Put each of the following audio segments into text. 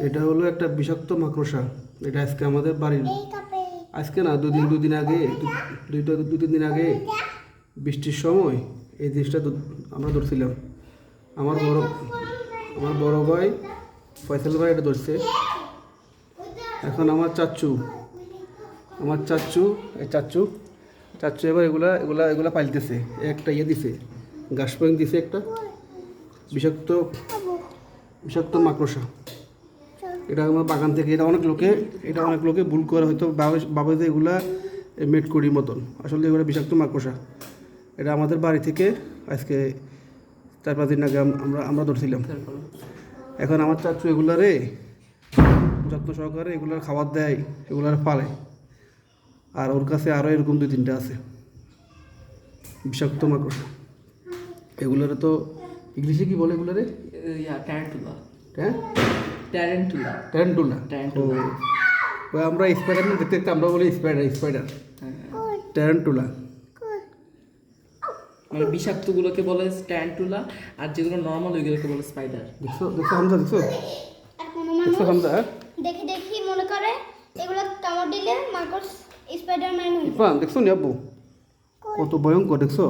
এটা হলো একটা বিষাক্ত মাকড়সা। এটা আজকে আমাদের বাড়ির, আজকে না দুদিন আগে, দুই তিন দিন আগে বৃষ্টির সময় এই জিনিসটা আমরা ধরছিলাম। আমার বড় ভাই ফয়সাল ভাই এটা ধরছে। এখন আমার চাচ্চু এই চাচ্চু এবার এগুলা পালতেছে। একটা দিছে, ঘাস পাইন দিছে, একটা বিষাক্ত মাকড়সা। এটা আমার বাগান থেকে, এটা অনেক লোকে ভুল করে হয়তো ভাবে যে এগুলা মেটকুড়ির মতন, আসলে এগুলো বিষাক্ত মাকড়সা। এটা আমাদের বাড়ি থেকে আজকে 4-5 দিন আগে আমরা ধরছিলাম। এখন আমার চাচু এগুলারে যত্ন সহকারে এগুলার খাবার দেয়, এগুলার ফালে। আর ওর কাছে আরও এরকম 2-3টা আছে বিষাক্ত মাকড়সা। এগুলারে তো ইংলিশে কি বলে এগুলারে? ট্যারেন্টুলা। ওই আমরা স্পাইডারম্যান দেখতে দেখতে আমরা বলি স্পাইডার ট্যারেন্টুলা। মানে বিষাক্তগুলোকে বলে ট্যারেন্টুলা, আর যেগুলো নর্মাল ওইগুলোকে বলে স্পাইডার। দেখছো হামজা, দেখছো হামজা? দেখি মনে করে এগুলো কামড় দিলে মাকড় স্পাইডারম্যান হয়ে যায়। দেখছো নি আব্বু কত ভয়ঙ্কর, দেখছো?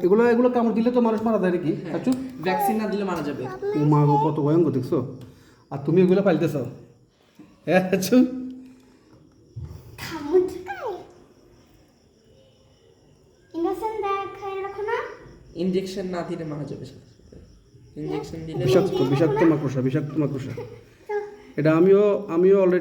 এগুলো কামড় দিলে তো মানুষ মারা যায় নাকি? আচ্ছা, ভ্যাকসিন না দিলে মারা যাবে। ও মা গো, কত ভয়ঙ্কর, দেখছো? আর তুমি এগুলো পালতেছ? হ্যাঁ আচ্ছা, ইনজেকশন না দিলে মারা যাবে। ইনজেকশন দিলে বিষাক্ত মাকড়সা। এটা আমিও অলরেডি